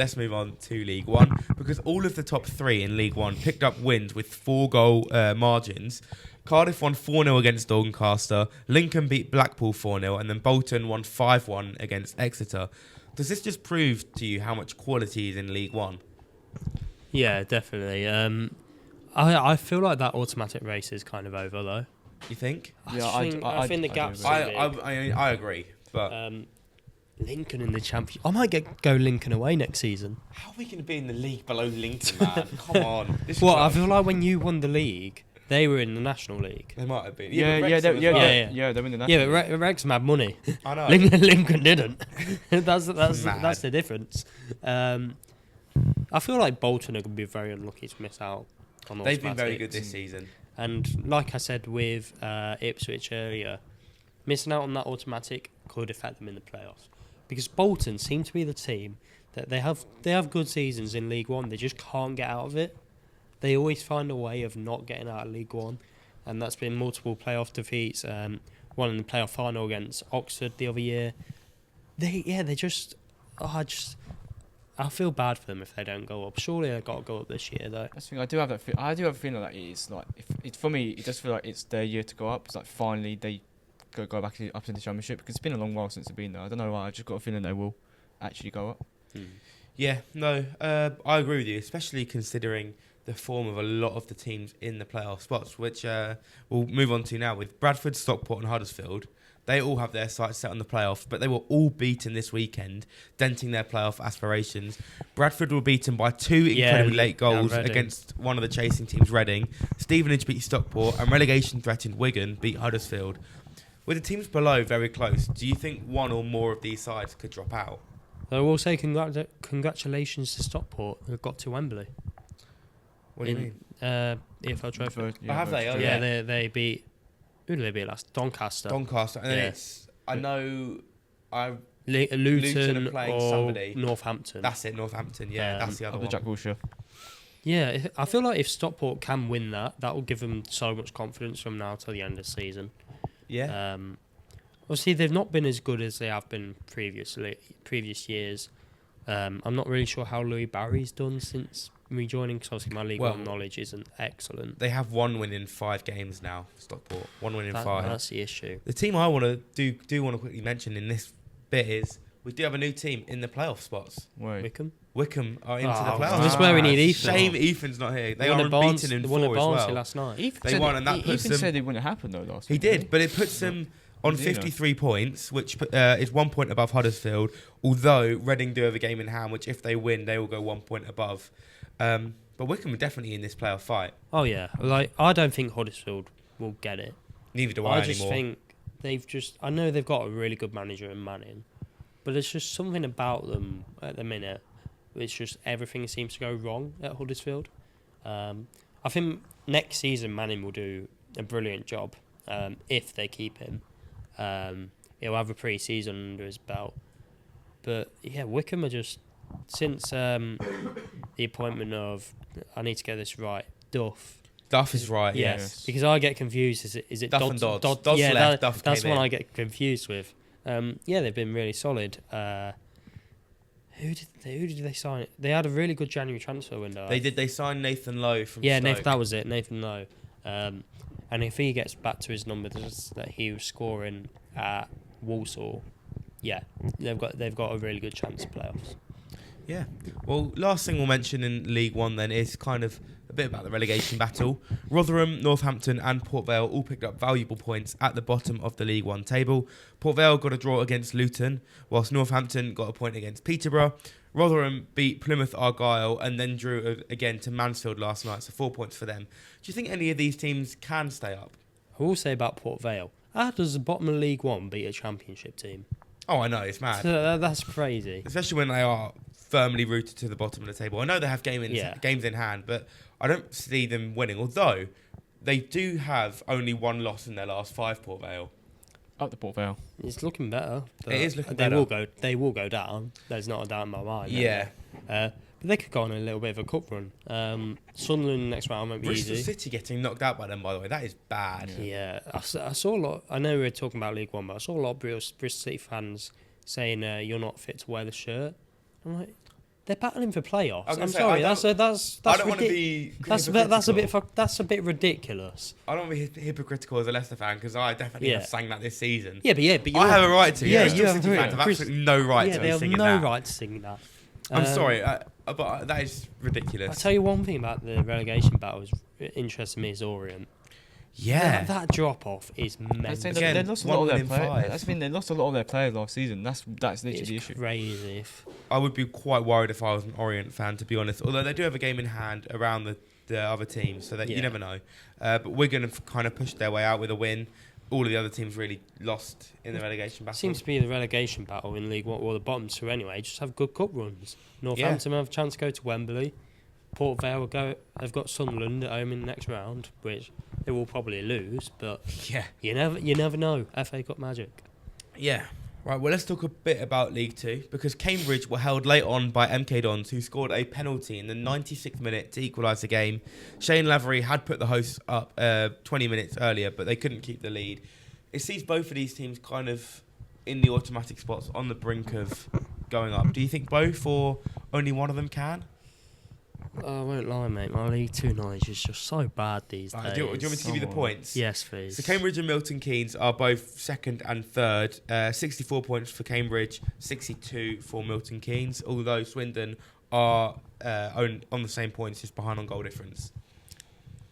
Let's move on to League One, because all of the top three in League One picked up wins with 4-goal margins. Cardiff won 4-0 against Doncaster, Lincoln beat Blackpool 4-0, and then Bolton won 5-1 against Exeter. Does this just prove to you how much quality is in League One? Yeah, definitely. I feel like that automatic race is kind of over, though. You think? I think the gap's so big. I agree, but Lincoln in the championship. I might go Lincoln away next season. how are we going to be in the league below Lincoln, man? Come on. I feel like when you won the league, they were in the National League. They might have been. Yeah, but they're Wrexham as well. they're in the national. Yeah, but Wrexham had money. I know. Lincoln didn't. that's Mad. the difference. I feel like Bolton are going to be very unlucky to miss out on automatics. They've been very good this season. And like I said with Ipswich earlier, missing out on that automatic could affect them in the playoffs. Because Bolton seem to be the team that they have good seasons in League One. They just can't get out of it. They always find a way of not getting out of League One, and that's been multiple playoff defeats. One in the playoff final against Oxford the other year. I feel bad for them if they don't go up. Surely they've got to go up this year, though. That's the thing. I do have a feeling that it's like, for me, it does feel like it's their year to go up. It's like finally they go back up to the Championship, because it's been a long while since they've been there. I don't know why. I just got a feeling they will actually go up. Yeah, no, I agree with you, especially considering the form of a lot of the teams in the playoff spots, which we'll move on to now with Bradford, Stockport and Huddersfield. They all have their sights set on the playoffs, but they were all beaten this weekend, denting their playoff aspirations. Bradford were beaten by 2 incredibly late goals against one of the chasing teams, Reading. Stevenage beat Stockport, and relegation-threatened Wigan beat Huddersfield. With the teams below very close, do you think one or more of these sides could drop out? I will say congratulations to Stockport, who got to Wembley. What do you mean? EFL Trophy. Have they? Oh, yeah, they beat... Who did they beat last? Doncaster. And then it's... I know... Luton are playing or somebody. Northampton. That's it, Northampton. Yeah, that's the other one. Jack Wilshere. Yeah, I feel like if Stockport can win that will give them so much confidence from now till the end of the season. Yeah. Obviously, they've not been as good as they have been previous years. I'm not really sure how Louis Barry's done since rejoining, because obviously my League One knowledge isn't excellent. They have 1 win in 5 games now, Stockport. 1 win in 5. That's the issue. The team I want to want to quickly mention in this bit is we do have a new team in the playoff spots. Wickham. Wickham are into the playoffs. This is where we need Ethan. Shame Ethan's not here. They are unbeaten in 4 as well. Last night. They won, and that puts them... Ethan said it wouldn't happen though last week. He did, but it puts them on 53 points, which is 1 point above Huddersfield, although Reading do have a game in hand, which if they win, they will go 1 point above. But Wickham are definitely in this playoff fight. Oh, yeah. I don't think Huddersfield will get it. Neither do I anymore. I just think I know they've got a really good manager in Manning, but there's just something about them at the minute. It's just everything seems to go wrong at Huddersfield. I think next season Manning will do a brilliant job if they keep him. He'll have a pre-season under his belt. But yeah, Wickham are just, since the appointment of, I need to get this right, Duff. Duff is right, yes. Because I get confused. Is it Duff Dodds? and Dodds? Dodds left, Duff that's came one in. I get confused with. They've been really solid. Who did they sign? They had a really good January transfer window. They did. They signed Nathan Lowe from Stoke. That was it, Nathan Lowe. And if he gets back to his numbers that he was scoring at Walsall, they've got a really good chance of playoffs. Yeah. Well, last thing we'll mention in League One then is kind of a bit about the relegation battle. Rotherham, Northampton and Port Vale all picked up valuable points at the bottom of the League One table. Port Vale got a draw against Luton, whilst Northampton got a point against Peterborough. Rotherham beat Plymouth Argyle and then drew again to Mansfield last night, so 4 points for them. Do you think any of these teams can stay up? I will say about Port Vale, how does the bottom of League One beat a Championship team? Oh, I know, it's mad. That's crazy. Especially when they are firmly rooted to the bottom of the table. I know they have games in hand, but I don't see them winning. Although they do have only 1 loss in their last 5, Port Vale. Up the Port Vale. It's looking better. It is looking better. They will go down. There's not a doubt in my mind. Yeah. But they could go on a little bit of a cup run. Sunderland next round won't be Bristol easy. City getting knocked out by them, by the way. That is bad. Yeah. I saw a lot. I know we were talking about League One, but I saw a lot of Bristol City fans saying you're not fit to wear the shirt. I'm like, They're battling for playoffs. I was gonna I'm say, sorry. I That's don't want to be that's a bit ridiculous. I don't want to be hypocritical as a Leicester fan because I definitely have sang that this season. But I have a right to. Yeah, Crystal you City have fans have absolutely no right Yeah, to they be have singing no that. right to sing that. I'm sorry, but that is I'll ridiculous. tell you one thing about the relegation battle is interesting me is Orient. Yeah, That drop off is mental. They lost a lot of their players. 5. That's been they lost a lot of their players last season. That's literally the issue. Crazy. I would be quite worried if I was an Orient fan, to be honest. Although they do have a game in hand around the other teams, so that you never know. But we're going to kind of push their way out with a win. All of the other teams really lost in the relegation battle. Seems to be the relegation battle in League One, or the bottom two anyway. Just have good cup runs. Northampton have a chance to go to Wembley. Port Vale will go. They've got Sunderland at home in the next round, which they will probably lose. But you never know. FA Cup magic. Yeah. Right, well, let's talk a bit about League Two, because Cambridge were held late on by MK Dons, who scored a penalty in the 96th minute to equalise the game. Shane Lavery had put the hosts up 20 minutes earlier, but they couldn't keep the lead. It sees both of these teams kind of in the automatic spots on the brink of going up. Do you think both, or only one of them can? I won't lie, mate. My League Two knowledge is just so bad these days. Do you want me to give you the points? Yes, please. So Cambridge and Milton Keynes are both second and third. 64 points for Cambridge, 62 for Milton Keynes, although Swindon are on the same points, just behind on goal difference.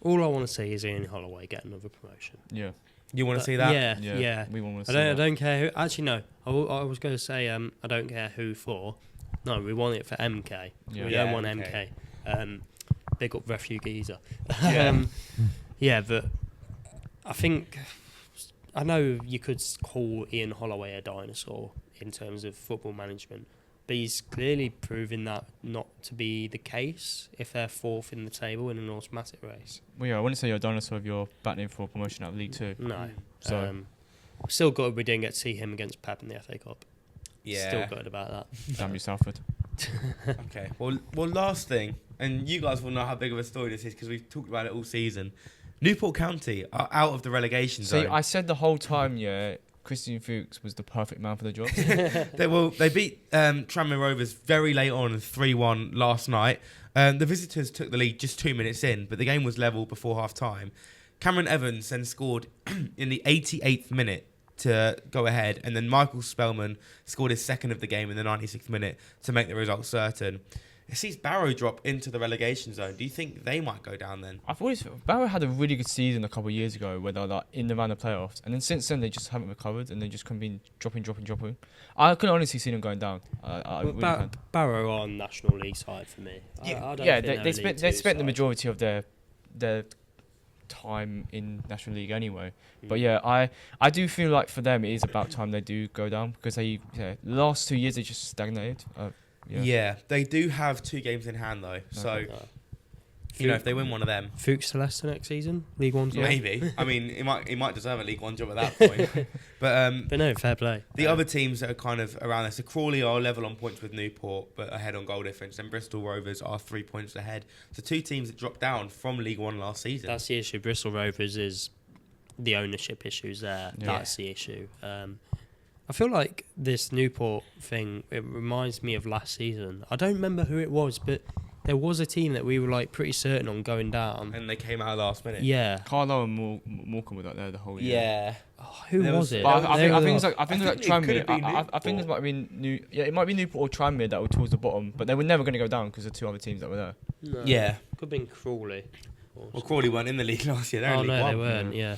All I want to see is Ian Holloway get another promotion. Yeah. You want to see that? Yeah. We want to I see don't. that. I don't care who. Actually, no. I was going to say I don't care who for. No, we want it for MK. Yeah. We Yeah, don't want MK. MK. Big up Refuge Geezer. Yeah. Yeah, but I think I know you could call Ian Holloway a dinosaur in terms of football management, but he's clearly proving that not to be the case if they're fourth in the table in an automatic race. Well, yeah, I wouldn't say you're a dinosaur if you're battling for promotion out of League Two. No. So- Still good we didn't get to see him against Pep in the FA Cup. Yeah. Still good about that. Damn you, Salford. Okay. Well, last thing, and you guys will know how big of a story this is because we've talked about it all season. Newport County are out of the relegation See, zone. I said the whole time, Christian Fuchs was the perfect man for the job. They beat Tranmere Rovers very late on 3-1 last night. The visitors took the lead just 2 minutes in, but the game was level before half time. Cameron Evans then scored in the 88th minute to go ahead, and then Michael Spellman scored his second of the game in the 96th minute to make the result certain. It sees Barrow drop into the relegation zone. Do you think they might go down then? I've always Barrow had a really good season a couple of years ago where they're like in the round of playoffs, and then since then they just haven't recovered and they just come in dropping. I couldn't honestly see them going down. I really can't. Barrow are on National League side for me. I don't think they they're a spent League Two the side. majority of their time in National League anyway. Mm. But yeah, I do feel like for them it is about time they do go down because the last 2 years they just stagnated. Yeah, they do have 2 games in hand though, so if they win one of them, Fuchs to Leicester next season, League One. maybe. I mean, he might deserve a League One job at that point. But no, fair play. the other teams that are kind of around there, so Crawley are level on points with Newport, but ahead on goal difference, and Bristol Rovers are 3 points ahead. So 2 teams that dropped down from League One last season. That's the issue. Bristol Rovers is the ownership issues there. Yeah. That's the issue. I feel like this Newport thing, it reminds me of last season. I don't remember who it was, but there was a team that we were like pretty certain on going down. And they came out last minute. Yeah. Carlisle and Morecambe were there the whole year. Yeah. Oh, who There was was- it? But I think it's like I think it could Tranmere. have been I think it might have been it might be Newport or Tranmere that were towards the bottom, but they were never going to go down because of 2 other teams that were there. No, Yeah. Could have been Crawley. Well, Crawley weren't in the league last year. They're in Oh League no, One. they weren't. Yeah.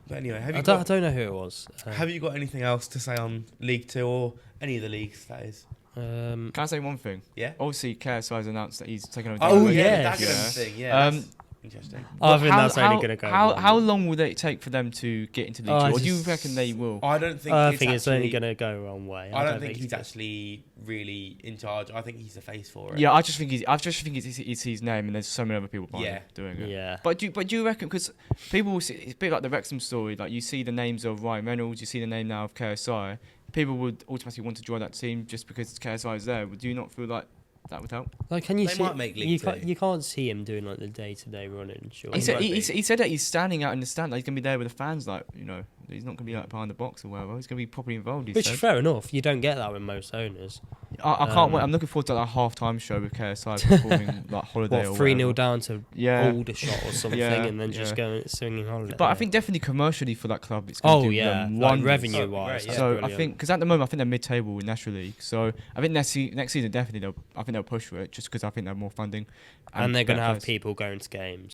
But anyway, I don't know who it was. have you got anything else to say on League Two or any of the leagues? That is. Can I say one thing? Yeah. Obviously, KSI has announced that he's taking over. Oh, the yeah. the yes. Dagenham thing. Yeah. That's interesting. I think that's only going to go. How long will it take for them to get into League Oh, Two? I Or do you just- reckon they will? I don't think. I it's think it's only actually- going to go one way. I don't think he's it's- actually really in charge. I think he's the face for it. Yeah, I just think it's his name, and there's so many other people behind him doing it. Yeah. But do you reckon? Because people will see, it's a bit like the Wrexham story. Like you see the names of Ryan Reynolds, you see the name now of KSI. People would automatically want to join that team just because KSI is there. Do you not feel like that would help? Like, can you They see? might make League you Two. you can't see him doing like the day-to-day running. Sure. He said won't be. he said that he's standing out in the stand. Like he's gonna be there with the fans. Like he's not gonna be like behind the box or whatever. He's gonna be properly involved. He Which is said. fair enough. You don't get that with most owners. I can't wait. I'm looking forward to that half-time show with KSI performing like Holiday or 3-0 whatever. down to Aldershot or something, Yeah, and then just going singing Holiday. But I think definitely commercially for that club, it's going to do them wonders. Revenue-wise. Yeah. So I think because at the moment I think they're mid-table in National League. So I think next season definitely they'll push for it just because I think they have more funding and they're going to better have players. people going to games.